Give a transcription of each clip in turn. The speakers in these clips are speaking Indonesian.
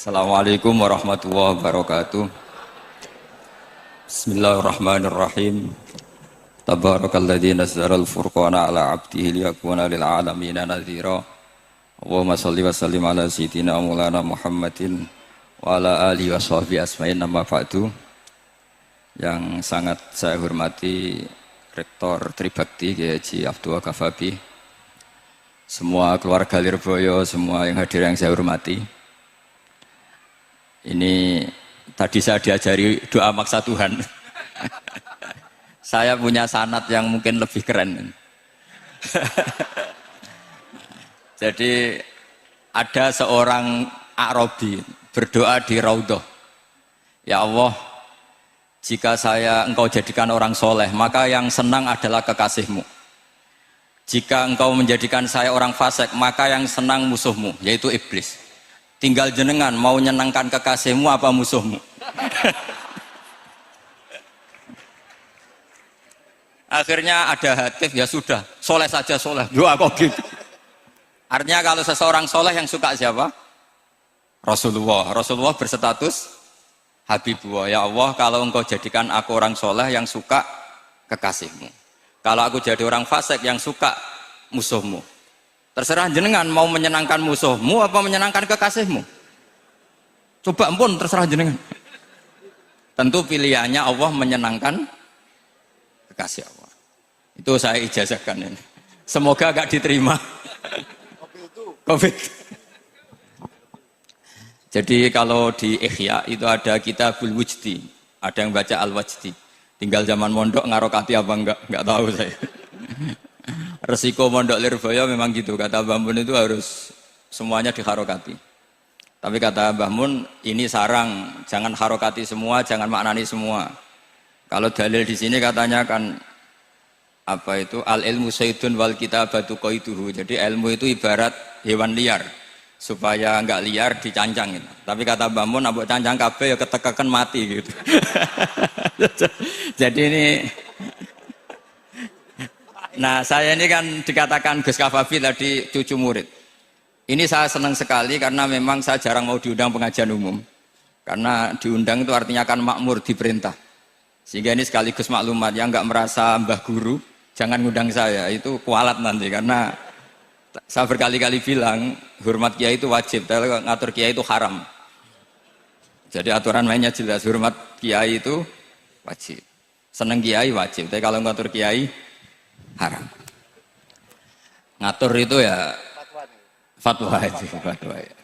Assalamualaikum warahmatullahi wabarakatuh. Bismillahirrahmanirrahim. Tabarakalladzi nazzala al-furqana ala 'abdihi liyakuna lil 'alamina nadhira. Allahumma shalli wa sallim ala sayyidina maulana Muhammadin wa ala alihi washabbihi asma'in amma ba'du. Yang sangat saya hormati Rektor Tribakti Kiai Haji Abdul Ghafabi, semua keluarga Lirboyo, semua yang hadir yang saya hormati. Ini tadi saya diajari doa maksa Tuhan. Saya punya sanad yang mungkin lebih keren. Jadi ada seorang Arabi berdoa di Raudhah, ya Allah, jika engkau jadikan orang soleh, maka yang senang adalah kekasihmu. Jika engkau menjadikan saya orang fasik, maka yang senang musuhmu, yaitu iblis. Tinggal jenengan mau nyenangkan kekasihmu apa musuhmu. Akhirnya ada hatif, ya sudah, soleh saja soleh. Doa kok gitu. Artinya kalau seseorang soleh yang suka siapa? Rasulullah. Rasulullah berstatus Habibullah. Ya Allah, kalau engkau jadikan aku orang soleh yang suka kekasihmu. Kalau aku jadi orang fasik yang suka musuhmu. Terserah jenengan mau menyenangkan musuhmu apa menyenangkan kekasihmu. Coba ampun, terserah jenengan. Tentu pilihannya Allah menyenangkan kekasih Allah. Itu saya ijazahkan ini. Semoga gak diterima. Covid. Jadi kalau di Ihya itu ada Kitabul Wujdi, ada yang baca Al-Wajdi. Tinggal zaman mondok ngarokati apa enggak tahu saya. Resiko mondok Lirboyo memang gitu, kata Mbah Mun itu harus semuanya diharokati. Tapi kata Mbah Mun ini sarang, jangan harokati semua, jangan maknani semua. Kalau dalil di sini katanya kan apa itu al ilmu saydun wal kitabatu qaiduhu. Jadi ilmu itu ibarat hewan liar, supaya enggak liar dicancang gitu. Tapi kata Mbah Mun ambek cancang kabeh ya ketekekan mati gitu. Jadi ini, nah saya ini kan dikatakan Gus Ghafabi tadi cucu murid. Ini saya senang sekali karena memang saya jarang mau diundang pengajian umum. Karena diundang itu artinya kan makmur, diperintah. Sehingga ini sekaligus maklumat, yang nggak merasa mbah guru jangan ngundang saya, itu kualat nanti. Karena saya berkali-kali bilang hormat kiai itu wajib, tapi ngatur kiai itu haram. Jadi aturan mainnya jelas, hormat kiai itu wajib. Seneng kiai wajib, tapi kalau ngatur kiai haram. Ngatur itu ya fatwa itu, fatwa ya.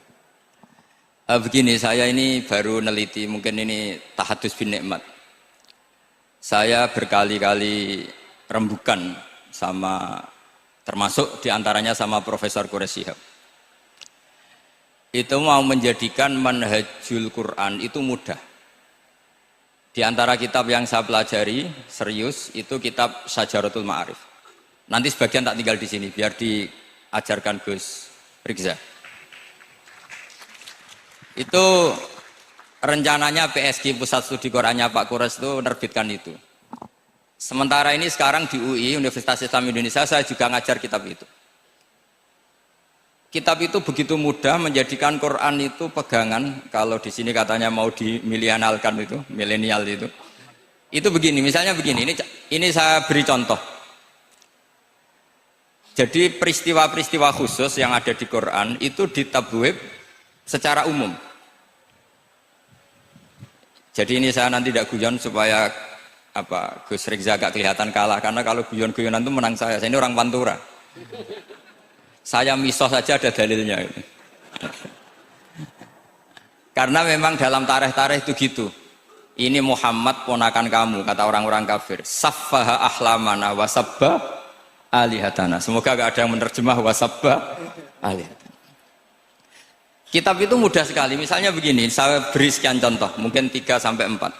Begini, saya ini baru neliti, mungkin ini tahadus bin nikmat. Saya berkali-kali rembukan sama, termasuk diantaranya sama Profesor Quraish Shihab. Itu mau menjadikan manhajul Quran itu mudah. Di antara kitab yang saya pelajari serius itu kitab Syajaratul Ma'arif. Nanti sebagian tak tinggal di sini biar diajarkan Gus Rikza. Itu rencananya PSG Pusat Studi Qurannya Pak Quraish itu menerbitkan itu. Sementara ini sekarang di UI Universitas Islam Indonesia saya juga ngajar kitab itu. Kitab itu begitu mudah menjadikan Quran itu pegangan. Kalau di sini katanya mau dimilenialkan itu, milenial itu. Itu begini, misalnya begini. Ini saya beri contoh. Jadi peristiwa-peristiwa khusus yang ada di Quran itu ditabwib secara umum. Jadi ini saya nanti tidak guyon supaya Gus Rikza gak kelihatan kalah, karena kalau guyon-guyonan itu menang saya. Saya ini orang Pantura. Saya misoh saja ada dalilnya. Karena memang dalam tarikh-tarikh itu gitu. Ini Muhammad ponakan kamu, kata orang-orang kafir. Saffaha ahlamana wasabba alihatana. Semoga gak ada yang menerjemah wasabba alihatana. Kitab itu mudah sekali. Misalnya begini, saya beri sekian contoh, mungkin 3-4.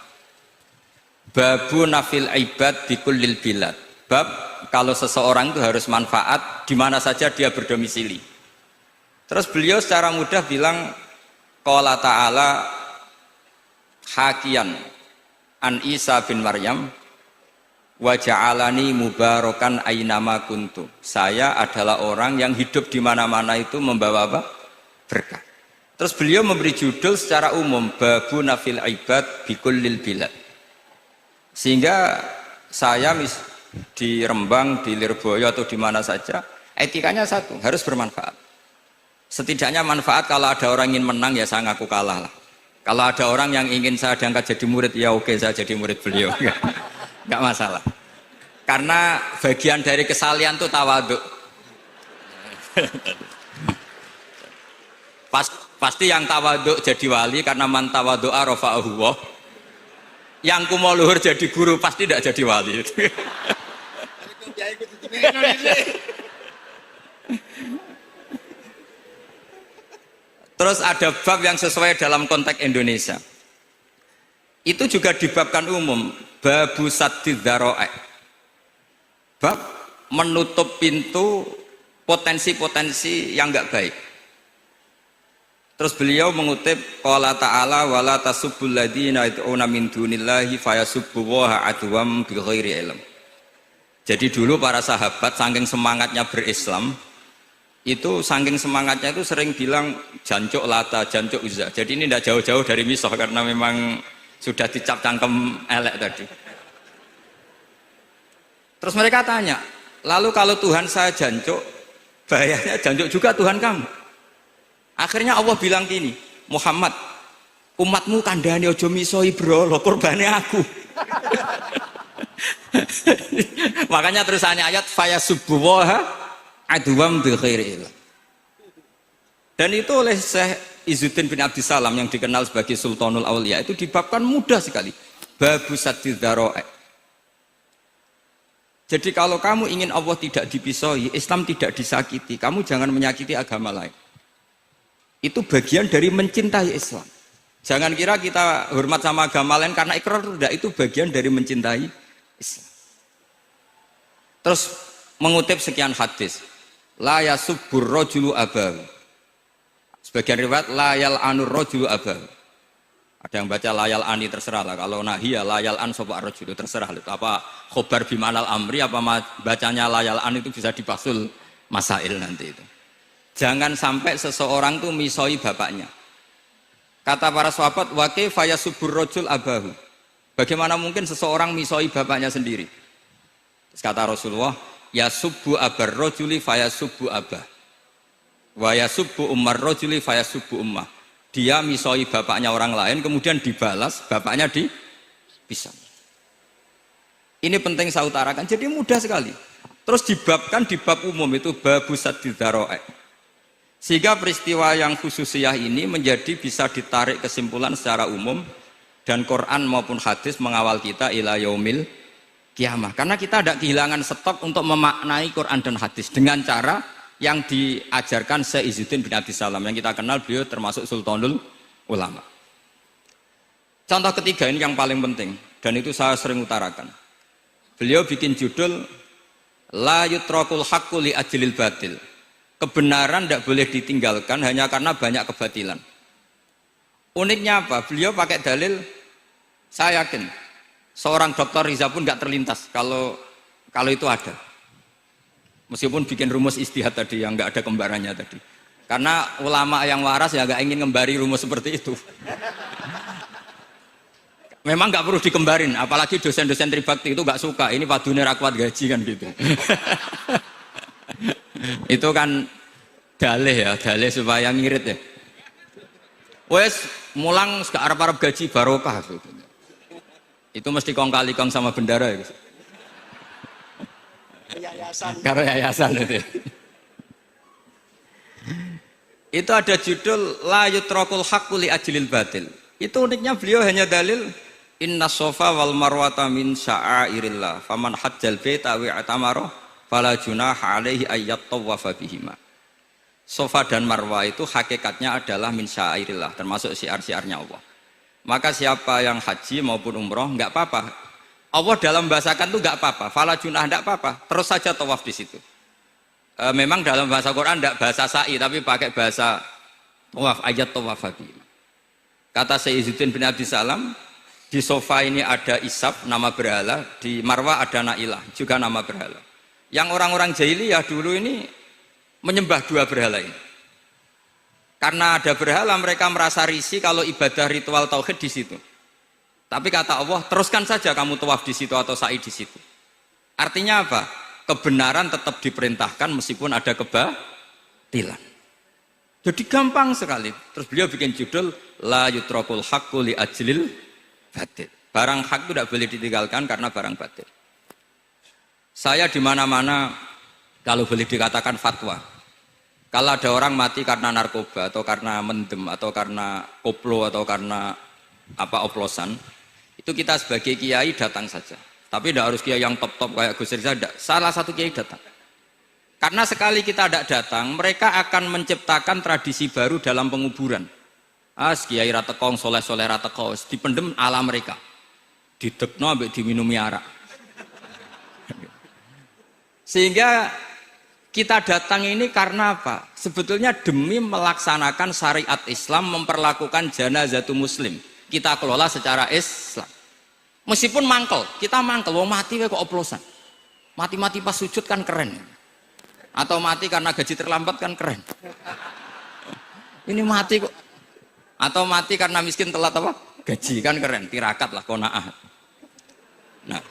Babu nafil ibad bikullil bilad. Bab kalau seseorang itu harus manfaat di mana saja dia berdomisili. Terus beliau secara mudah bilang qala ta'ala hakian an Isa bin Maryam wa ja'alani mubarakan ainama kuntu. Saya adalah orang yang hidup di mana-mana itu membawa apa? Berkah. Terus beliau memberi judul secara umum Babu Nafil Ibad Bikullil Bilad. Sehingga saya di Rembang, di Lirboyo atau di mana saja, etikanya satu, harus bermanfaat. Setidaknya manfaat kalau ada orang ingin menang ya saya ngaku kalah lah. Kalau ada orang yang ingin saya diangkat jadi murid ya oke saya jadi murid beliau. Enggak masalah. Karena bagian dari kesalian itu tawaduk. Pasti yang tawaduk jadi wali karena man tawadu'a rafa'ahu Allah. Yang kumo luhur jadi guru pasti tidak jadi wali. Terus ada bab yang sesuai dalam konteks Indonesia. Itu juga dibabkan umum, babu saddid dzara'i. Bab menutup pintu potensi-potensi yang enggak baik. Terus beliau mengutip qala ta'ala wala tasubbul ladzina yad'una min dunillahi fayasubbullaha adwam bighairi ilm. Jadi dulu para sahabat saking semangatnya berislam, itu saking semangatnya itu sering bilang jancuk lata, jancuk uzza. Jadi ini tidak jauh-jauh dari misah karena memang sudah dicap cangkem elek tadi. Terus mereka tanya, lalu kalau Tuhan saya jancuk, bahayanya jancuk juga Tuhan kamu. Akhirnya Allah bilang gini, Muhammad, umatmu kandhane aja misoi brolo, korbane aku. Makanya terusannya ayat fayasubbuha adwam bil khairi. Dan itu oleh Syekh Izzuddin bin Abdissalam yang dikenal sebagai Sultanul Aulia itu dibabkan mudah sekali. Babu saddid dzara'i. Jadi kalau kamu ingin Allah tidak dipisoi, Islam tidak disakiti, kamu jangan menyakiti agama lain. Itu bagian dari mencintai Islam. Jangan kira kita hormat sama agama lain karena ikrar, tidak, itu bagian dari mencintai Islam. Terus mengutip sekian hadis, la yasubbur rajulu abahu. Sebagian riwayat la yal'anur rajulu abahu. Ada yang baca layal ani, terserah lah. Kalau nahiyah layal an sopa rajulu, terserah. Apa khobar bimanal amri, apa bacanya layal an itu bisa dipasul masail nanti itu. Jangan sampai seseorang tuh misoi bapaknya. Kata para sahabat, wa kaifa yasubbur rajul abahu. Bagaimana mungkin seseorang misoi bapaknya sendiri? Terus kata Rasulullah, yasubbu abar rajuli fayasubbu abah. Wa yasubbu ummar rajuli fayasubbu ummah. Dia misoi bapaknya orang lain, kemudian dibalas, bapaknya dipisah. Ini penting saya utarakan, jadi mudah sekali. Terus dibabkan di bab umum itu babu saddid dzara'i. Sehingga peristiwa yang khususiyah ini menjadi bisa ditarik kesimpulan secara umum dan Quran maupun hadis mengawal kita ila yaumil kiamah. Karena kita tidak kehilangan stok untuk memaknai Quran dan hadis dengan cara yang diajarkan Syekh Izzuddin bin Abdissalam yang kita kenal, beliau termasuk Sultanul Ulama. Contoh ketiga ini yang paling penting dan itu saya sering utarakan. Beliau bikin judul la yutrakul haqqu li ajlil batil. Kebenaran tidak boleh ditinggalkan hanya karena banyak kebatilan. Uniknya apa? Beliau pakai dalil, saya yakin seorang Dr. Riza pun nggak terlintas kalau itu ada. Meskipun bikin rumus istihad tadi yang nggak ada kembarannya tadi. Karena ulama yang waras ya nggak ingin ngembari rumus seperti itu. Memang nggak perlu dikembarin, apalagi dosen-dosen tribakti itu nggak suka. Ini padune ra kuat gaji kan gitu. Itu kan dalih ya, dalih supaya ngirit ya. Wes mulang gak arep-arep gaji barokah. Itu mesti kong kali kong sama bendara ya. Yayasan. Karo yayasan itu. Itu ada judul la yutrakul haqqu li ajlil batil. Itu uniknya beliau hanya dalil inna sofa wal marwata min sya'airillah faman hajjal baita wa i'tamara fala junaha alaihi ayyat tawafa bihima. Sofa dan Marwah itu hakikatnya adalah min syairillah, termasuk syiar-syiarnya Allah. Maka siapa yang haji maupun umroh enggak apa-apa. Allah dalam bahasakan itu enggak apa-apa, fala junah enggak apa-apa, terus saja tawaf di situ. Memang dalam bahasa Quran enggak bahasa sa'i tapi pakai bahasa tawaf, ayat tawafa bihima. Kata Syekh Izzuddin bin Abdissalam, di sofa ini ada Isab nama berhala, di Marwah ada Nailah juga nama berhala. Yang orang-orang jahiliyah dulu ini menyembah dua berhala ini. Karena ada berhala mereka merasa risih kalau ibadah ritual tauhid di situ. Tapi kata Allah, teruskan saja kamu tawaf di situ atau sa'i di situ. Artinya apa? Kebenaran tetap diperintahkan meskipun ada kebatilan. Jadi gampang sekali. Terus beliau bikin judul la yutrakul haqqu li ajlil batil. Barang hak itu tidak boleh ditinggalkan karena barang batil. Saya di mana-mana kalau boleh dikatakan fatwa. Kalau ada orang mati karena narkoba atau karena mendem atau karena koplo atau karena oplosan, itu kita sebagai kiai datang saja. Tapi tidak harus kiai yang top-top kayak Gus Rizal, salah satu kiai datang. Karena sekali kita tidak datang, mereka akan menciptakan tradisi baru dalam penguburan. Kiai ratekong, soleh-soleh ratekong, dipendem ala mereka. Didekno ambek diminumi arak. Sehingga kita datang ini karena apa? Sebetulnya demi melaksanakan syariat Islam, memperlakukan janazatu muslim. Kita kelola secara Islam. Meskipun mangkel, kita mangkel, wong mati kok oplosan. Mati-mati pas sujud kan keren. Atau mati karena gaji terlambat kan keren. Ini mati kok. Atau mati karena miskin telat apa? Gaji kan keren, tirakat lah, qanaah. Nah.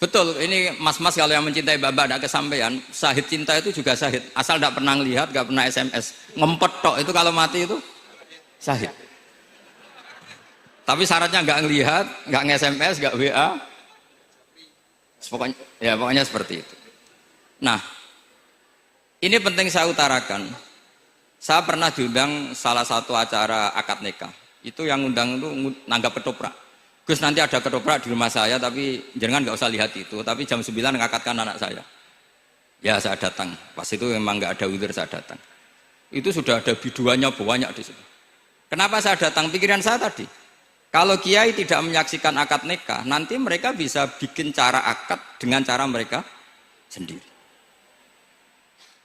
Betul, ini mas-mas kalau yang mencintai bapak ada kesampaian, syahid cinta itu juga syahid. Asal tidak pernah lihat, tidak pernah SMS. Ngempet tok itu kalau mati itu syahid. Tapi syaratnya nggak ngelihat, nggak nge-SMS, nggak WA. Pokoknya seperti itu. Nah, ini penting saya utarakan. Saya pernah diundang salah satu acara akad nikah. Itu yang undang itu nanggap ketoprak. Gus nanti ada ketoprak di rumah saya, tapi jangan nggak usah lihat itu. Tapi jam 9 ngakatkan anak saya. Ya saya datang. Pas itu memang nggak ada udzur saya datang. Itu sudah ada biduannya banyak di situ. Kenapa saya datang? Pikiran saya tadi. Kalau kiai tidak menyaksikan akad nikah, nanti mereka bisa bikin cara akad dengan cara mereka sendiri.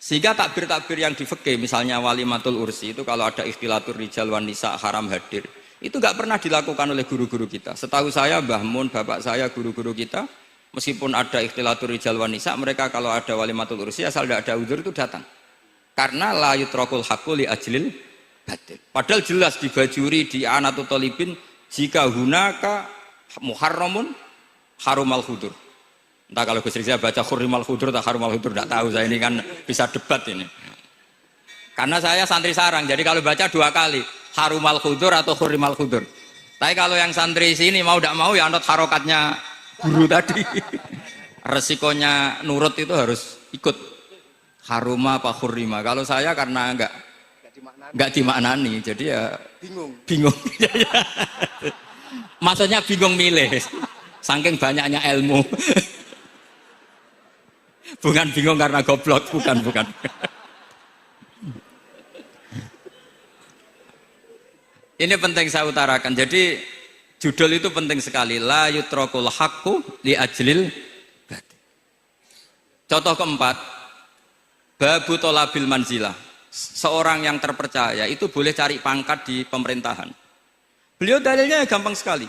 Sehingga takbir-takbir yang di fikih, misalnya walimatul ursi itu kalau ada ikhtilatur rijal wan nisa haram hadir. Itu nggak pernah dilakukan oleh guru-guru kita. Setahu saya, Mbah Mun, bapak saya, guru-guru kita, meskipun ada ikhtilatur rijal wan nisa, mereka kalau ada walimatul ursi asal tidak ada udzur itu datang. Karena la yutrakul haqqu li ajlil batil. Padahal jelas dibajuri di Anatut Talibin jika hunaka muharramun harumal khudur. Entah kalau Gus Rizal baca hurrimal khudur atau harumal khudur, tidak tahu. Saya ini kan bisa debat ini. Karena saya santri sarang, jadi kalau baca 2 kali harumal khudur atau hurrimal khudur. Tapi kalau yang santri sini mau tidak mau ya anut harokatnya guru tadi. Resikonya nurut itu harus ikut haruma apa hurrima. Kalau saya karena enggak dimaknani, jadi ya bingung. Maksudnya bingung milih. Saking banyaknya ilmu. Bukan bingung karena goblok, bukan. Ini penting saya utarakan. Jadi judul itu penting sekali. La yutrakul haqqu li ajlil batil. Contoh keempat, babu tolabil manzilah. Seorang yang terpercaya itu boleh cari pangkat di pemerintahan. Beliau dalilnya gampang sekali.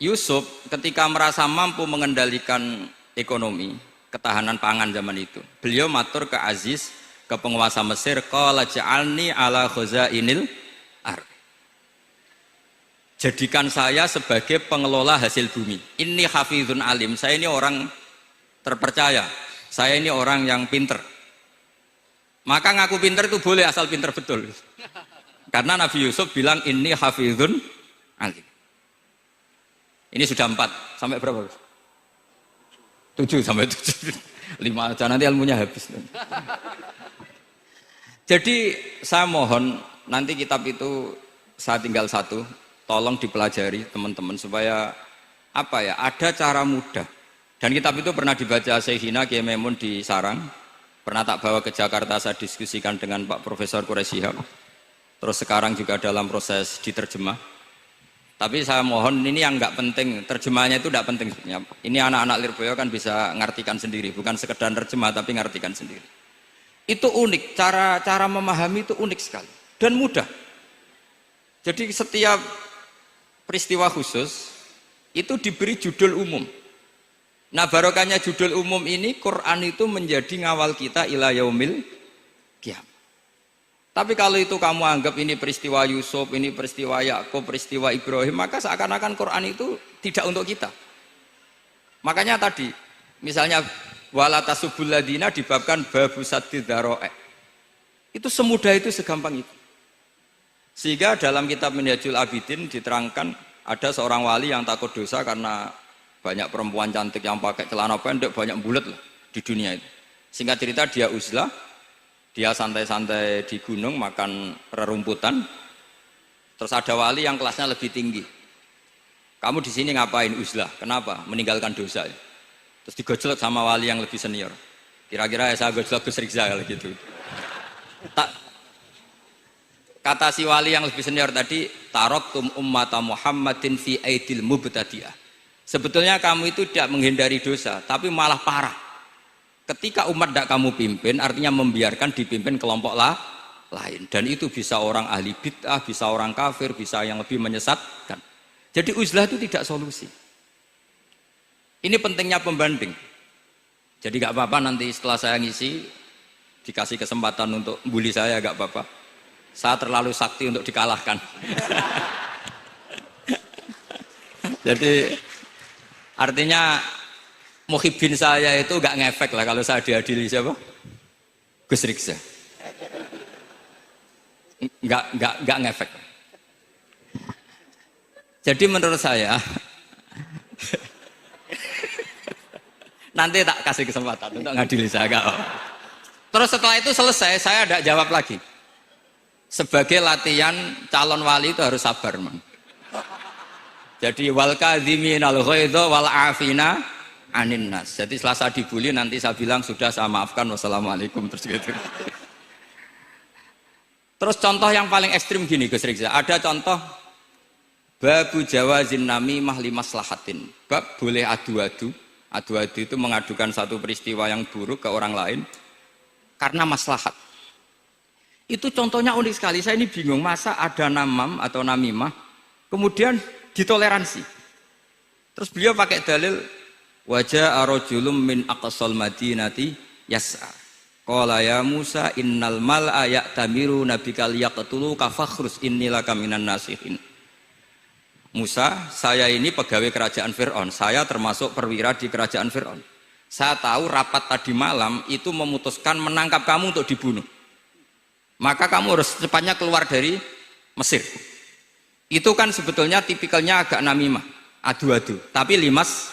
Yusuf ketika merasa mampu mengendalikan ekonomi, ketahanan pangan zaman itu, beliau matur ke Aziz, ke penguasa Mesir, qala ja'alni ala khazainil ardh. Jadikan saya sebagai pengelola hasil bumi. Ini hafizun alim, saya ini orang terpercaya, saya ini orang yang pinter. Maka ngaku pinter itu boleh asal pinter betul. Karena Nabi Yusuf bilang ini hafizun alim. Ini sudah 4, sampai berapa? 7 sampai 7. 5 aja nanti ilmunya habis. Jadi saya mohon nanti kitab itu saya tinggal 1, tolong dipelajari teman-teman supaya ada cara mudah. Dan kitab itu pernah dibaca Syekhina Kiai Maimun di Sarang, pernah tak bawa ke Jakarta, saya diskusikan dengan Pak Profesor Quraisy Shihab. Terus sekarang juga dalam proses diterjemah. Tapi saya mohon ini yang nggak penting, terjemahnya itu nggak penting. Ini anak-anak Lirboyo kan bisa ngartikan sendiri, bukan sekedar terjemah tapi ngartikan sendiri. Itu unik, cara memahami itu unik sekali dan mudah. Jadi setiap peristiwa khusus itu diberi judul umum. Nah barokahnya judul umum ini, Quran itu menjadi ngawal kita ila yaumil qiyamah. Tapi kalau itu kamu anggap ini peristiwa Yusuf, ini peristiwa Yakub, peristiwa Ibrahim, maka seakan-akan Quran itu tidak untuk kita. Makanya tadi, misalnya wala tasubul ladina dibabkan babu saddid dzara'i. Itu semudah itu, segampang itu. Sehingga dalam kitab Minhajul Abidin diterangkan ada seorang wali yang takut dosa karena banyak perempuan cantik yang pakai celana pendek, banyak bulat lah di dunia itu. Singkat cerita dia uzlah, dia santai-santai di gunung makan rerumputan. Terus ada wali yang kelasnya lebih tinggi. Kamu di sini ngapain uzlah? Kenapa? Meninggalkan dosa. Terus digojlok sama wali yang lebih senior. Kira-kira saya gojlok Gus Rizal gitu. Kata si wali yang lebih senior tadi, taraktum ummata Muhammadin fi aidil mubtadi'ah. Sebetulnya kamu itu tidak menghindari dosa, tapi malah parah. Ketika umat tidak kamu pimpin, artinya membiarkan dipimpin kelompok lain. Dan itu bisa orang ahli bid'ah, bisa orang kafir, bisa yang lebih menyesatkan. Jadi uzlah itu tidak solusi. Ini pentingnya pembanding. Jadi gak apa-apa nanti setelah saya ngisi, dikasih kesempatan untuk bully saya, gak apa-apa. Saya terlalu sakti untuk dikalahkan. Jadi artinya muhibbin saya itu gak ngefek lah kalau saya diadili siapa? Gus Riksa. Gak ngefek. Jadi menurut saya nanti tak kasih kesempatan untuk ngadili saya. Terus setelah itu selesai, saya tidak jawab lagi. Sebagai latihan calon wali itu harus sabar, man. Jadi wal kadhiminal ghaidha wal afina anin nas. Jadi setelah saya dibully nanti saya bilang sudah, saya maafkan, wassalamualaikum, terus gitu. Terus contoh yang paling ekstrim gini Gus Rizal, ada contoh babu jawazin namimah limaslahatin. Bab boleh adu-adu. Adu-adu itu mengadukan satu peristiwa yang buruk ke orang lain karena maslahat. Itu contohnya unik sekali. Saya ini bingung, masa ada namam atau namimah kemudian ditoleransi. Terus beliau pakai dalil wajah arojulum min aqsal madinati yas'a. Qala ya Musa innal mal'a ya'tamiru nabikal yaqtuluka fakhrus innilaka minan nasihin. Musa, saya ini pegawai kerajaan Fir'aun, saya termasuk perwira di kerajaan Fir'aun. Saya tahu rapat tadi malam itu memutuskan menangkap kamu untuk dibunuh. Maka kamu harus secepatnya keluar dari Mesir. Itu kan sebetulnya tipikalnya agak namimah, adu-adu, tapi limas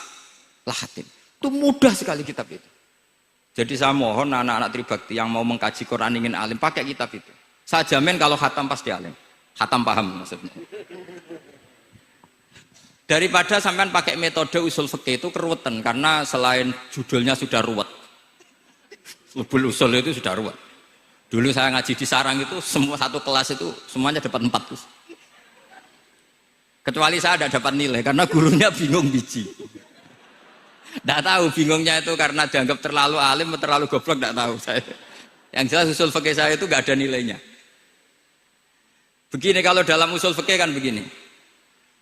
lahatin. Itu mudah sekali kitab itu. Jadi saya mohon anak-anak Tribakti yang mau mengkaji Quran ingin alim, pakai kitab itu. Saya jamin kalau khatam pasti alim. Khatam paham maksudnya. Daripada sampean pakai metode usul fikih itu keruwetan, karena selain judulnya sudah ruwet. Usul itu sudah ruwet. Dulu saya ngaji di sarang itu semua satu kelas itu semuanya dapat 4 terus. Kecuali saya tidak dapat nilai karena gurunya bingung biji. Tidak tahu bingungnya itu karena dianggap terlalu alim atau terlalu goblok, tidak tahu saya. Yang jelas usul fikih saya itu nggak ada nilainya. Begini kalau dalam usul fikih kan begini.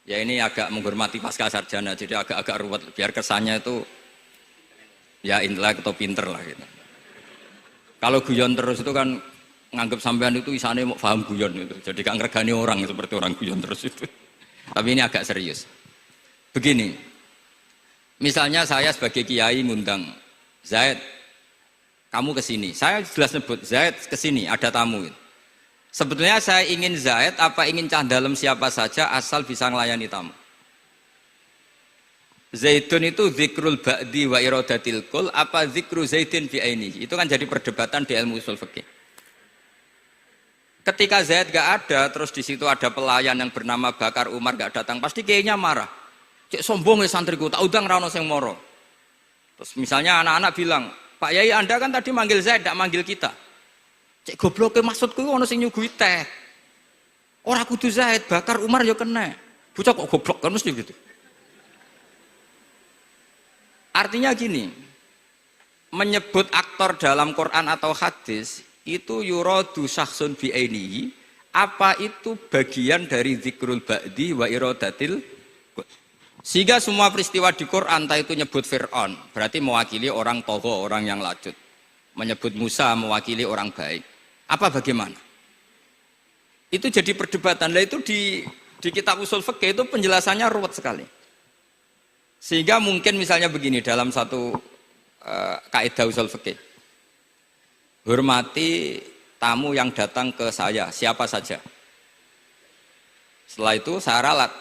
Ya ini agak menghormati pasca sarjana, jadi agak-agak ruwet biar kesannya itu ya intelek atau pinter lah gitu. Kalau guyon terus itu kan nganggep sampean itu isane mau paham guyon itu. Jadi gak ngregani orang seperti orang guyon terus itu. Tapi ini agak serius. Begini. Misalnya saya sebagai kiai ngundang Zaid, kamu ke sini. Saya jelas sebut Zaid ke sini, ada tamu. Sebetulnya saya ingin Zaid apa ingin cah dalam siapa saja asal bisa melayani tamu. Zaidun itu zikrul ba'di wa iradatil kul apa zikru Zaidin fi ainihi. Itu kan jadi perdebatan di ilmu usul fikih. Ketika Zaid gak ada, terus di situ ada pelayan yang bernama Bakar Umar gak datang, pasti kayaknya marah. Cek sombong ya santriku, tak udang rano sing moro. Terus misalnya anak-anak bilang, Pak Yai Anda kan tadi manggil Zaid, gak manggil kita. Cek goblok maksudku ono sing nyuguhi teh. Ora kudu Zaid, Bakar Umar ya kena. Bocah kok goblok kan mesti gitu. Artinya gini, menyebut aktor dalam Quran atau hadis itu yuradu syakhsun bi'ainihi, apa itu bagian dari zikrul ba'di wa iradatil. Sehingga semua peristiwa di Quran entah itu nyebut Fir'aun berarti mewakili orang togo, orang yang lacut. Menyebut Musa mewakili orang baik. Apa bagaimana? Itu jadi perdebatan. Nah itu di kitab usul fikih itu penjelasannya ruwet sekali. Sehingga mungkin misalnya begini dalam satu kaidah usul fikih. Hormati tamu yang datang ke saya, siapa saja. Setelah itu saya ralat,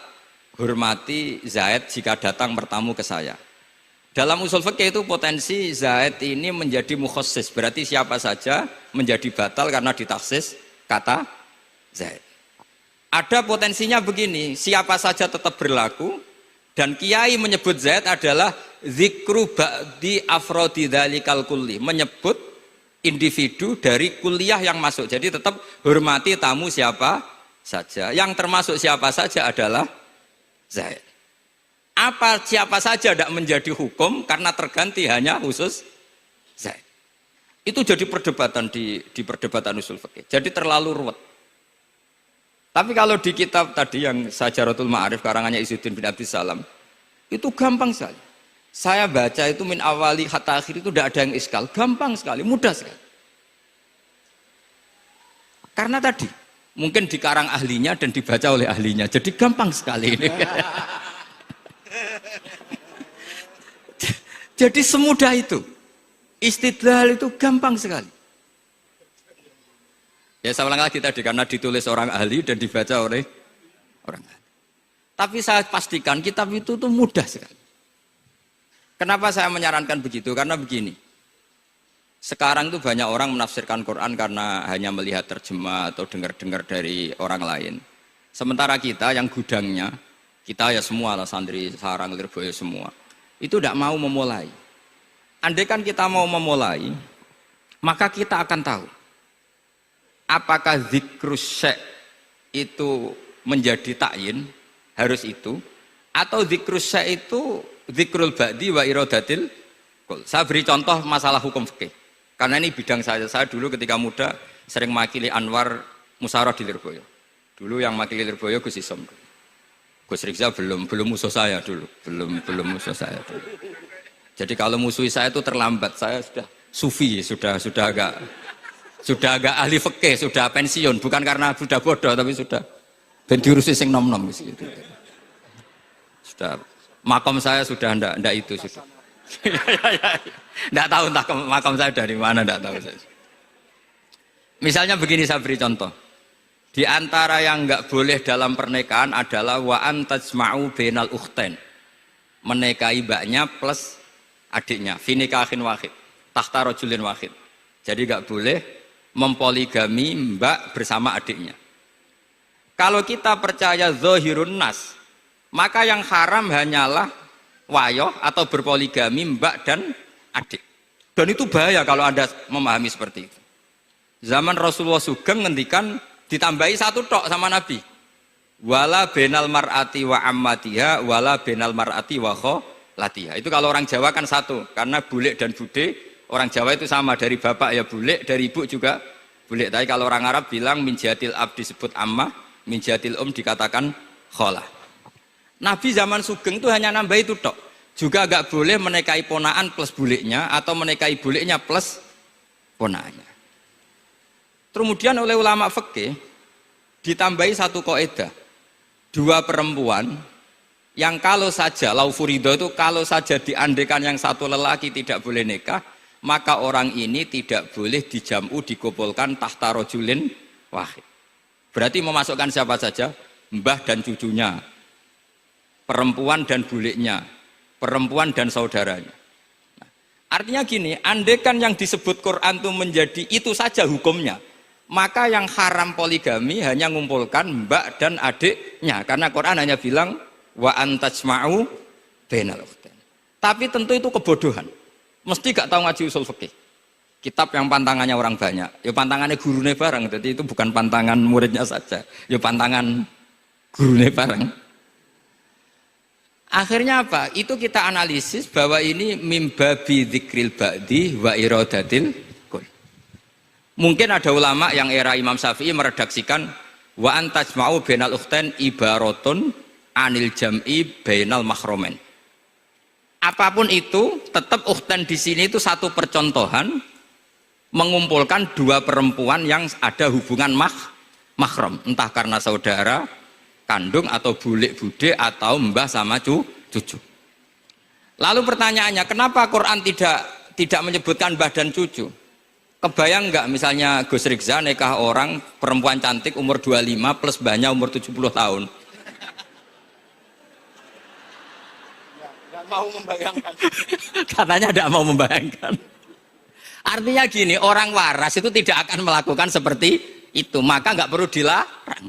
hormati Zaid jika datang bertamu ke saya. Dalam usul fikih itu potensi Zaid ini menjadi mukhassis, berarti siapa saja menjadi batal karena ditaksis kata Zaid. Ada potensinya begini, siapa saja tetap berlaku, dan kiai menyebut Zaid adalah zikru ba'di afrodi dzalikal kulli, menyebut individu dari kuliah yang masuk. Jadi tetap hormati tamu siapa saja. Yang termasuk siapa saja adalah Zaid. Apa siapa saja tidak menjadi hukum karena terganti hanya khusus Zaid. Itu jadi perdebatan di perdebatan usul fikih. Jadi terlalu ruwet. Tapi kalau di kitab tadi yang Syajaratul Ma'arif karangannya Izzuddin bin Abdissalam, itu gampang sekali. Saya baca itu min awali hatta akhir itu tidak ada yang iskal, gampang sekali, mudah sekali. Karena tadi mungkin dikarang ahlinya dan dibaca oleh ahlinya, jadi gampang sekali ini. Jadi semudah itu. Istidlal itu gampang sekali. Ya saya ulang lagi tadi, karena ditulis orang ahli dan dibaca oleh orang ahli. Tapi saya pastikan kitab itu tuh mudah sekali. Kenapa saya menyarankan begitu? Karena begini. Sekarang tuh banyak orang menafsirkan Quran karena hanya melihat terjemah atau dengar-dengar dari orang lain. Sementara kita yang gudangnya, kita ya semua lah santri sarang Lirboyo semua, itu tidak mau memulai. Andai kan kita mau memulai, maka kita akan tahu apakah zikrus syekh itu menjadi takyin, harus itu, atau zikrus syekh itu zikrul ba'di wa iradatil kul. Saya beri contoh masalah hukum fikih. Karena ini bidang saya. Saya dulu ketika muda sering makili Anwar Musyawarah di Lirboyo. Dulu yang makili Lirboyo Gus Isom. Gus Rizal belum musuh saya dulu. Belum musuh saya dulu. Jadi kalau musuhi saya itu terlambat. Saya sudah sufi, sudah agak ahli fikih, sudah pensiun, bukan karena sudah bodoh, tapi sudah ben diurusi sing nom-nom gitu. Sudah makom saya sudah ndak itu sudah. Ndak tahu entah makom saya dari mana, ndak tahu saya. Misalnya begini, saya beri contoh. Di antara yang nggak boleh dalam pernikahan adalah wa antajma'u bainal ukhtain. Menikahi mbaknya plus adiknya, fi nikahin wahid, tahta rajulin wahid. Jadi nggak boleh mempoligami mbak bersama adiknya. Kalau kita percaya zahirun nas, maka yang haram hanyalah wayoh atau berpoligami mbak dan adik. Dan itu bahaya kalau Anda memahami seperti itu. Zaman Rasulullah Sugeng ngendikan ditambahi satu tok sama Nabi. Wala benal mar'ati wa ammatiha wala benal mar'ati wa kholatiha. Itu kalau orang Jawa kan satu, karena bulik dan bude. Orang Jawa itu sama, dari bapak ya bulik, dari ibu juga bulik. Tapi kalau orang Arab bilang min jatil ab disebut ammah, min jatil dikatakan kholah. Nabi zaman Sugeng itu hanya nambah itu tok. Juga agak boleh menikahi ponaan plus buliknya atau menikahi buliknya plus ponaannya. Kemudian oleh ulama fikih ditambahi satu kaidah. Dua perempuan yang kalau saja laufurido itu kalau saja diandekan yang satu lelaki tidak boleh nikah, maka orang ini tidak boleh dijamu dikumpulkan tahta rajulin wahid. Berarti memasukkan siapa saja? Mbah dan cucunya, perempuan dan buliknya, perempuan dan saudaranya. Nah, artinya gini, andekan yang disebut Quran itu menjadi itu saja hukumnya, maka yang haram poligami hanya mengumpulkan mbak dan adiknya, karena Quran hanya bilang wa antajma'u bainal ukhtain. Tapi tentu itu kebodohan. Mesti gak tahu ngaji usul fikih. Kitab yang pantangannya orang banyak, ya pantangannya gurune bareng. Jadi itu bukan pantangan muridnya saja, ya pantangan gurune bareng. Akhirnya apa? Itu kita analisis bahwa ini mimbabi dzikril ba'di wa iradatil kul. Mungkin ada ulama yang era Imam Syafi'i meredaksikan wa antajma'u bainal ukhtain ibaratun anil jam'i bainal mahromen. Apapun itu, tetap ukhtain di sini itu satu percontohan mengumpulkan dua perempuan yang ada hubungan mahram, entah karena saudara kandung atau bulik bude atau mbah sama cucu. Lalu pertanyaannya, kenapa Quran tidak menyebutkan mbah dan cucu? Kebayang nggak misalnya Gus Rikza nikah orang perempuan cantik umur 25 plus mbahnya umur 70 tahun? Nggak mau membayangkan. Katanya tidak mau membayangkan. Artinya gini, orang waras itu tidak akan melakukan seperti itu, maka nggak perlu dilarang.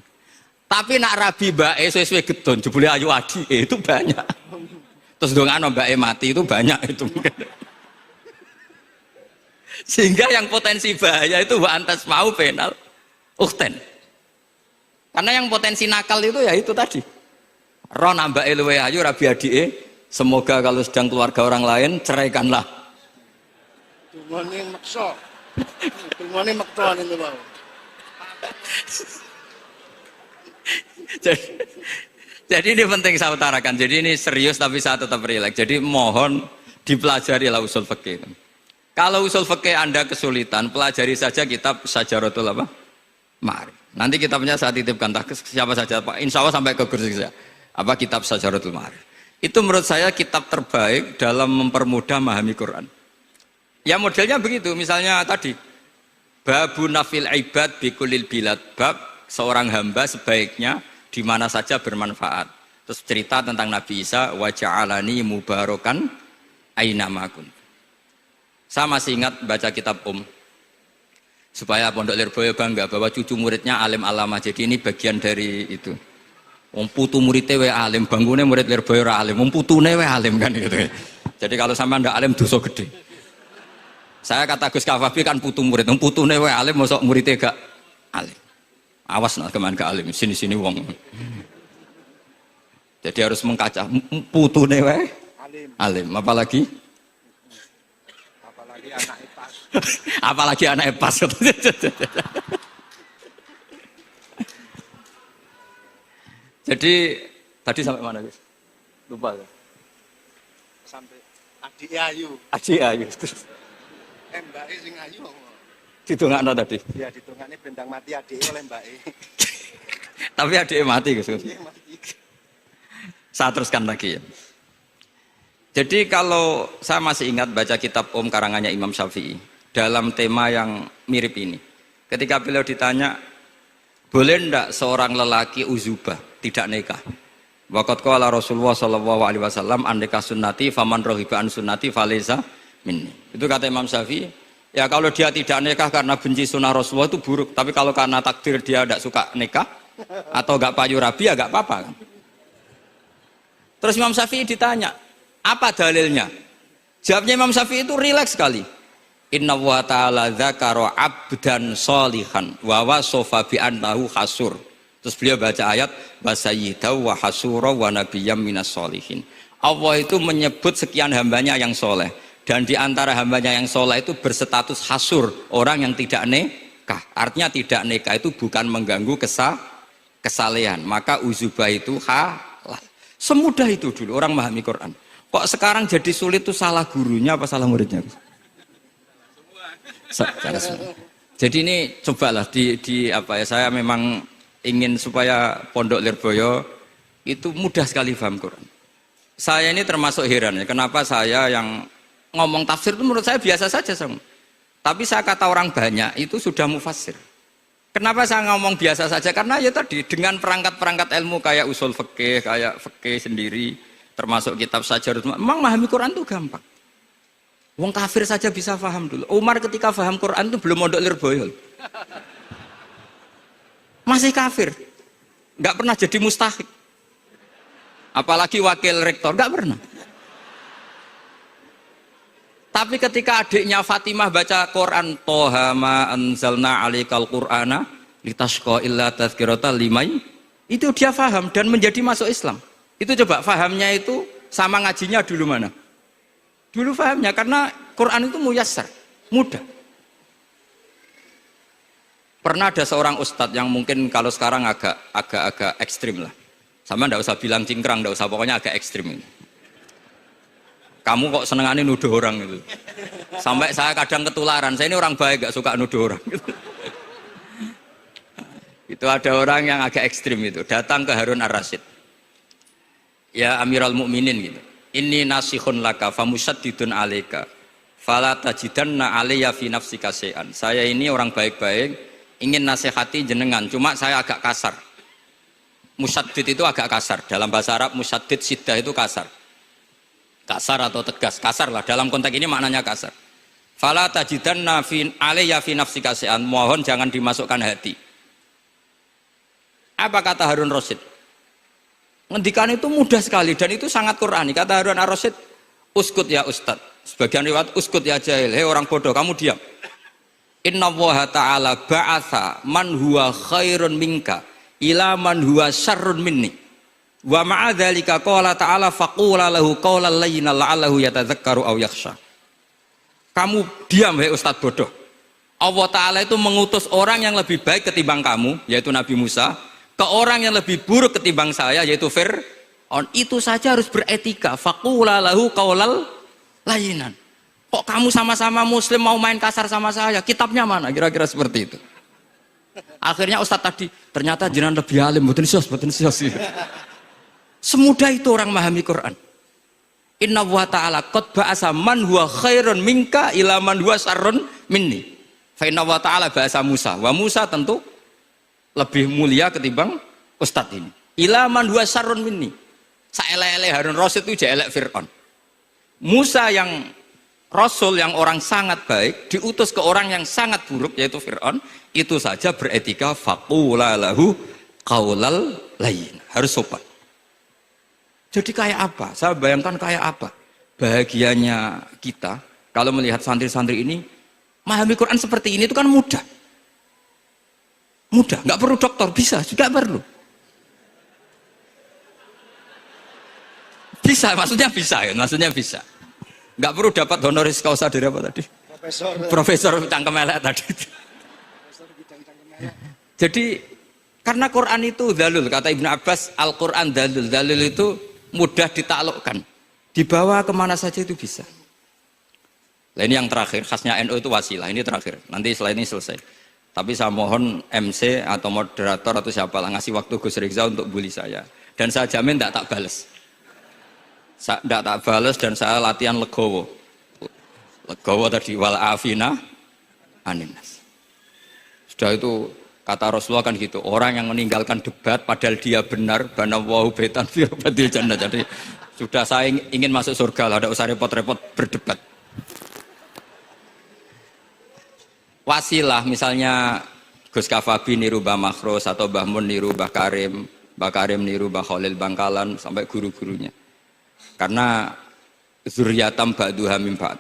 Tapi nak rabi bae sesuai gedon, jebule ayu adi itu banyak. Terus dongano bae mati itu banyak itu. Sehingga yang potensi bahaya itu wa antas mau penal ukten. Karena yang potensi nakal itu ya itu tadi. Ron ambake luwe ayu rabi adike, semoga kalau sedang keluarga orang lain ceraikanlah. Tungone maksa. Tungone maksa niku wae. Jadi ini penting saya utarakan. Jadi ini serius tapi saya tetap rileks. Jadi mohon dipelajari lah usul fikih. Kalau usul fikih Anda kesulitan, pelajari saja kitab Syajaratul apa? Ma'arif. Nanti kitabnya saya titipkan siapa saja Pak. Insya Allah sampai ke kursi saya. Apa kitab Syajaratul Ma'arif. Itu menurut saya kitab terbaik dalam mempermudah memahami Quran. Ya modelnya begitu. Misalnya tadi babu nafil ibad bikulil bilad, bab seorang hamba sebaiknya di mana saja bermanfaat. Terus cerita tentang Nabi Isa, wa ja'alani mubarakan aina ma kuntu. Saya masih ingat baca kitab supaya Pondok Lirboyo bangga bahwa cucu muridnya alim alama. Jadi ini bagian dari itu. Wong putu muridnya we alim, bangunnya murid Lirboyo ra alim, wong putune we alim kan gitu. Jadi kalau sama ndak alim dosa gede. Saya kata Gus Kafabi kan putu murid, wong putune we alim mosok muridnya gak alim. Awas nak keman gak alim, sini-sini wong. Jadi harus mengkaca putune we alim, apalagi Anak pas. apalagi anak pas. Jadi tadi sampai mana guys? Lupa ya. Sampai adik ayu. Aji ayu. Mbake sing ayu. Ditungakno tadi. Ya ditungane bentang mati adike oleh mbake. Tapi adiknya mati guys. Saya teruskan lagi ya. Jadi kalau saya masih ingat baca kitab karangannya Imam Syafi'i dalam tema yang mirip ini. Ketika beliau ditanya, boleh ndak seorang lelaki uzubah tidak nikah? Waqat qala Rasulullah sallallahu alaihi wasallam an nikah sunnati faman rohiba an sunnati falaysa minni. Itu kata Imam Syafi'i. Ya kalau dia tidak nikah karena benci sunnah Rasulullah itu buruk. Tapi kalau karena takdir dia tidak suka nikah atau gak payu rabi ya gak apa-apa kan. Terus Imam Syafi'i ditanya, apa dalilnya? Jawabnya Imam Syafi'i itu rileks sekali. Inna wa ta'ala dzakara abdan sholihan wa wasofa bi annahu hasur. Terus beliau baca ayat wa sayyidaw wa hasura wa nabiyyam minas sholihin. Allah itu menyebut sekian hambanya yang soleh, dan di antara hambanya yang soleh itu berstatus hasur, orang yang tidak nikah. Artinya tidak nikah itu bukan mengganggu kesalehan, maka uzubah itu halal. Semudah itu dulu orang memahami Quran. Kok sekarang jadi sulit tuh salah gurunya apa salah muridnya? Jadi ini cobalah di apa ya, saya memang ingin supaya Pondok Lirboyo itu mudah sekali paham Quran. Saya ini termasuk heran ya, kenapa saya yang ngomong tafsir itu menurut saya biasa saja sama. Tapi saya kata orang banyak itu sudah mufassir. Kenapa saya ngomong biasa saja? Karena ya tadi dengan perangkat-perangkat ilmu kayak usul fikih, kayak fikih sendiri, termasuk kitab Syajaratul Ma'arif, memang memahami Quran itu gampang. Wong kafir saja bisa paham dulu. Umar ketika paham Quran itu belum mondok Lirboyo. Masih kafir. Nggak pernah jadi mustahik. Apalagi wakil rektor, nggak pernah. Tapi ketika adiknya Fatimah baca Quran, Toha ma anzalna alaikal Qur'ana litasqa illa tazkirata limai, itu dia paham dan menjadi masuk Islam. Itu coba fahamnya itu sama ngajinya dulu mana? Dulu fahamnya karena Quran itu muyassar, mudah. Pernah ada seorang ustadz yang mungkin kalau sekarang agak ekstrim lah. Sama ndak usah bilang cingkrang, ndak usah, pokoknya agak ekstrim ini. Kamu kok senengannya nuduh orang gitu. Sampai saya kadang ketularan, saya ini orang baik gak suka nuduh orang gitu. Itu ada orang yang agak ekstrim itu, datang ke Harun ar-Rasyid. Ya Amirul Mukminin gitu. Inni nasihun laka famusaddidun alaika. Fala tajidanna alayya fi nafsika syai'an. Saya ini orang baik-baik, ingin nasihati jenengan, cuma saya agak kasar. Musaddid itu agak kasar. Dalam bahasa Arab musaddid siddah itu kasar. Kasar atau tegas, kasar lah. Dalam konteks ini maknanya kasar. Fala tajidanna alayya fi nafsika syai'an. Mohon jangan dimasukkan hati. Apa kata Harun Rasyid? Ngendikan itu mudah sekali dan itu sangat Qur'ani. Kata Harun ar-Rasyid, uskut ya Ustad. Sebagian riwayat uskut ya jahil. Hei orang bodoh, kamu diam. Inna Allaha ta'ala ba'atha man huwa khairun minka ila man huwa syarrun minni. Wa ma'a dzalika qala ta'ala faqula lahu qawlan layyinan la'allahu yatadzakkaru aw yakhsha. Kamu diam hei Ustad bodoh. Allah Ta'ala itu mengutus orang yang lebih baik ketimbang kamu, yaitu Nabi Musa, ke orang yang lebih buruk ketimbang saya, yaitu Fir'aun. Itu saja harus beretika. Faqula lahu qawlan layyinan. Kok kamu sama-sama muslim mau main kasar sama saya? Kitabnya mana? Kira-kira seperti itu. Akhirnya Ustadz tadi, ternyata jenengan lebih alim, mboten sios. Semudah itu orang memahami Quran. Inna wa ta'ala qad ba'asa man huwa khairun minka ila man huwa syarrun minni. Fa inna wa ta'ala ba'asa Musa. Wa Musa tentu lebih mulia ketimbang Ustadz ini. Ila man huwa syarrun minni. Saelek-elek Harun Rasyid itu jelek Fir'aun. Musa yang Rasul yang orang sangat baik diutus ke orang yang sangat buruk yaitu Fir'aun, itu saja beretika faqula lahu qaulal layyin. Harus sopan. Jadi kayak apa? Saya bayangkan kayak apa bahagianya kita kalau melihat santri-santri ini memahami Quran seperti ini. Itu kan mudah, nggak perlu dokter, bisa juga perlu, bisa, maksudnya bisa, nggak perlu dapat honoris causa dari apa tadi, profesor cangkem elek tadi. Jadi karena Quran itu dalil, kata Ibnu Abbas, Al-Quran dalil itu mudah ditaklukkan, dibawa kemana saja itu bisa. Nah ini yang terakhir, khasnya NU itu wasilah, ini terakhir, nanti setelah ini selesai. Tapi saya mohon MC atau moderator atau siapa lah ngasih waktu Gus Rizal untuk bully saya, dan saya jamin tidak tak balas, dan saya latihan legowo tadi, wal afina aninas. Sudah itu kata Rasulullah kan gitu, orang yang meninggalkan debat padahal dia benar, banawahu betan firbatil jannah. Jadi sudah saya ingin masuk surga lah, ada usah repot-repot berdebat. Wasilah misalnya Gus Kafabi niru Mbah Makhros atau Mbah Mun niru Mbah Karim niru Mbah Khalil Bangkalan sampai guru-gurunya. Karena zuriyatam ba'duha min ba'd.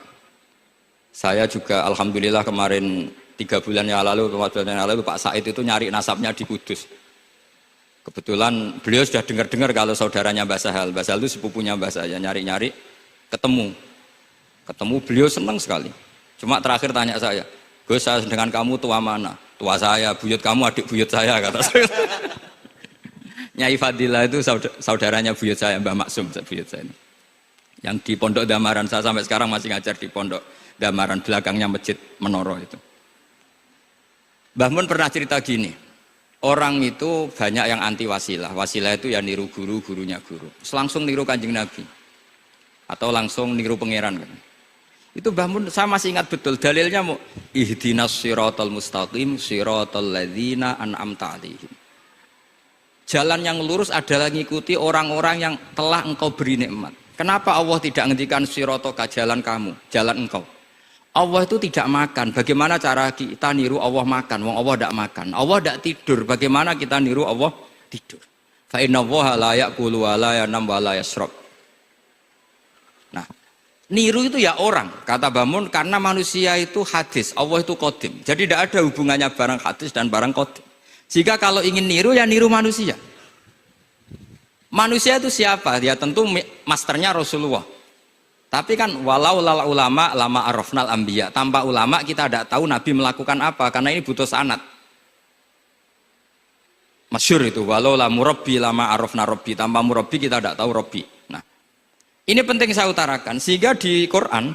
Saya juga alhamdulillah kemarin 3 bulan yang lalu, 4 bulan yang lalu Pak Said itu nyari nasabnya di Kudus. Kebetulan beliau sudah dengar-dengar kalau saudaranya Mbah Sahal itu sepupunya Mbah saya, nyari-nyari ketemu beliau senang sekali. Cuma terakhir tanya saya, Gus, saya dengan kamu tua mana? Tua saya, buyut kamu adik buyut saya, kata saya. Nyai Fadilah itu saudaranya buyut saya, Mbah Maksum buyut saya. Yang di Pondok Damaran, saya sampai sekarang masih ngajar di Pondok Damaran, belakangnya Masjid Menoro itu. Mbah Mun pernah cerita gini, orang itu banyak yang anti wasilah. Wasilah itu ya niru guru, gurunya guru. Langsung niru Kanjeng Nabi. Atau langsung niru pangeran. Itu Mbah Mun, saya masih ingat betul dalilnya mau ihdinas siratal mustaqim siratal ladzina an'amta 'alaihim. Jalan yang lurus adalah mengikuti orang-orang yang telah engkau beri nikmat. Kenapa Allah tidak menghentikan siratoka, jalan kamu, jalan engkau? Allah itu tidak makan. Bagaimana cara kita niru Allah makan? Wong Allah tidak makan. Allah tidak tidur. Bagaimana kita niru Allah tidur? Fa inna Allaha la ya'kulu wa la yanam wa la yashrab. Nah, niru itu ya orang, kata Bamun, karena manusia itu hadis, Allah itu qadim. Jadi tidak ada hubungannya barang hadis dan barang qadim. Jika kalau ingin niru ya niru manusia. Manusia itu siapa? Ya tentu masternya Rasulullah. Tapi kan walau lal ulama lama arafnal anbiya. Tanpa ulama kita tidak tahu Nabi melakukan apa, karena ini butuh sanad. Masyhur itu, walau la murabbi lama arafna rabbi. Tanpa murabbi kita tidak tahu rabbi. Nah, ini penting saya utarakan, sehingga di Quran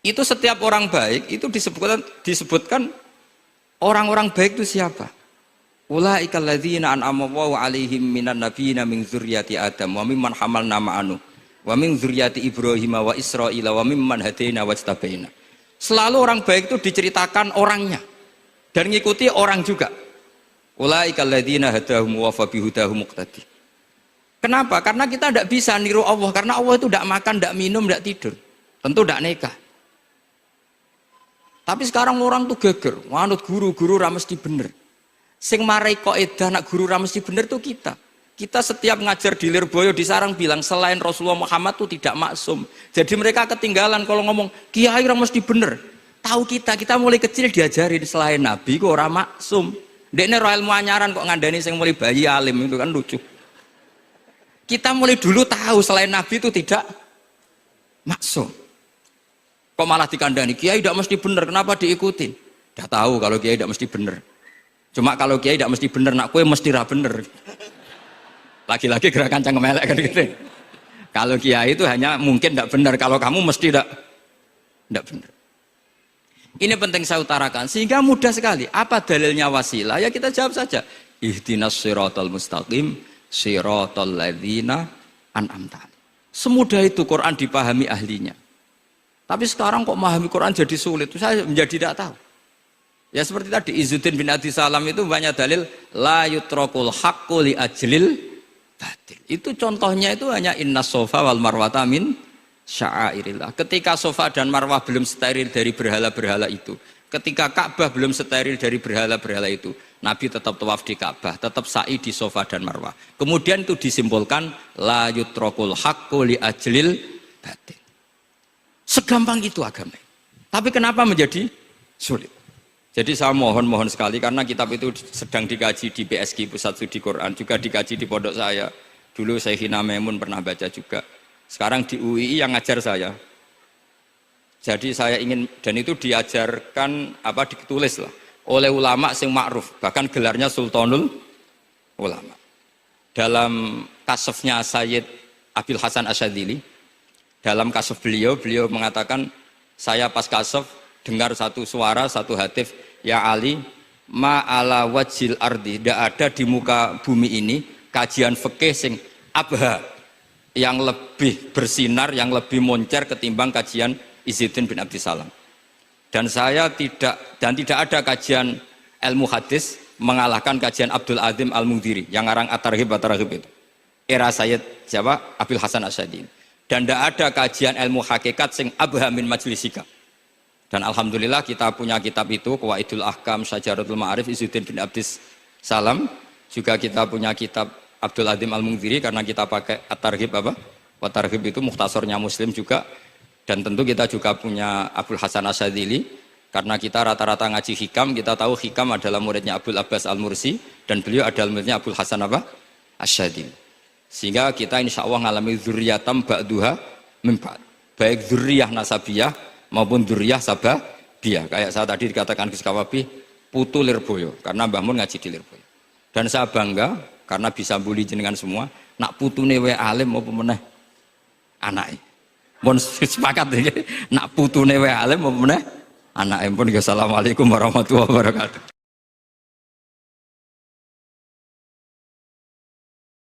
itu setiap orang baik itu disebutkan orang-orang baik itu siapa? Ulaika alladzina an'ama Allahu 'alaihim minan nabiyina min dzurriyyati Adam wa mimman hamalna ma'anu wa min dzurriyyati Ibrahim wa Israila wa mimman hadaina wajtabaina. Selalu orang baik itu diceritakan orangnya dan ngikuti orang juga. Ulaika alladzina hadahum wa fa bihudahum muqtadi. Kenapa? Karena kita tidak bisa niru Allah, karena Allah itu tidak makan, tidak minum, tidak tidur. Tentu tidak nikah. Tapi sekarang orang tuh geger, manut guru-guru ra mesti bener. Sing marai kaidah nak guru ra mesti bener tuh kita. Kita setiap ngajar di Lirboyo di Sarang bilang selain Rasulullah Muhammad tuh tidak maksum. Jadi mereka ketinggalan kalau ngomong kiai ra mesti bener. Tahu kita mulai kecil diajarin selain Nabi kok ora maksum. Dekne ro ilmu anyaran kok ngandani sing mulai bayi alim itu kan lucu. Kita mulai dulu tahu selain Nabi itu tidak maksum. Kok malah dikandani kiai tidak mesti bener, kenapa diikutin? Udah tahu kalau kiai tidak mesti bener. Cuma kalau kiai tidak mesti bener, nak kue mesti ra bener. Lagi-lagi gerakan cangkem elek kan gitu. Kalau kiai itu hanya mungkin tidak bener, kalau kamu mesti tidak bener. Ini penting saya utarakan sehingga mudah sekali. Apa dalilnya wasilah? Ya kita jawab saja. Ihdinas siratal mustaqim, siratal ladzina an'amta. Semudah itu Quran dipahami ahlinya. Tapi sekarang kok memahami Quran jadi sulit. Saya menjadi tidak tahu. Ya seperti tadi Izzuddin bin Adi Salam itu banyak dalil la yutrakul haqqu li ajlil batil. Itu contohnya itu hanya innas sofa wal marwata min sya'airillah. Ketika sofa dan marwah belum steril dari berhala-berhala itu, ketika Ka'bah belum steril dari berhala-berhala itu, Nabi tetap tawaf di Ka'bah, tetap sa'i di sofa dan marwah. Kemudian itu disimpulkan la yutrakul haqqu li ajlil batil. Segampang itu agama. Tapi kenapa menjadi sulit? Jadi saya mohon sekali karena kitab itu sedang dikaji di PSG Pusat Studi Quran, juga dikaji di pondok saya. Dulu Syekhina Maimun pernah baca juga. Sekarang di UII yang ngajar saya. Jadi saya ingin, dan itu diajarkan ditulis lah oleh ulama sing ma'ruf, bahkan gelarnya Sultanul Ulama. Dalam kasafnya Sayyid Abil Hasan Asyadzili, dalam kasaf beliau mengatakan, saya pas kasaf dengar satu suara, satu hatif, ya Ali, ma'ala wajil ardi, tidak ada di muka bumi ini kajian fikih sing abha, yang lebih bersinar, yang lebih moncer ketimbang kajian Izzuddin bin Abdi Salam. Dan tidak ada kajian ilmu hadis mengalahkan kajian Abdul Azim Al-Mundhiri yang ngarang At-Targhib itu. Era Sayyid siapa? Abil Hasan Asyadzili. Dan tidak ada kajian ilmu hakikat sing abha min majlisika. Dan alhamdulillah kita punya kitab itu, Qawaidul Ahkam, Syajaratul Ma'arif, Izzuddin bin Abdis Salam. Juga kita punya kitab Abdul Azim Al-Mundhiri karena kita pakai At-Targhib At-Targhib itu mukhtasornya Muslim juga. Dan tentu kita juga punya Abul Hasan Asyadzili karena kita rata-rata ngaji hikam, kita tahu hikam adalah muridnya Abul Abbas Al-Mursi dan beliau adalah muridnya Abul Hasan Asyadzili. Sehingga kita insya Allah ngalami dzurriyatam ba'duha min ba'd. Baik dzurriyah nasabiyah maupun dzurriyah sababiyah. Kayak saya tadi dikatakan Gus Kawabi, putu Lirboyo karena Mbah Mun ngaji di Lirboyo. Dan saya bangga karena bisa bully jenengan semua, nak putune wae alim maupun meneh anake. Mun sepakat iki, nak putune wae alim maupun meneh anake. Pun assalamualaikum warahmatullahi wabarakatuh.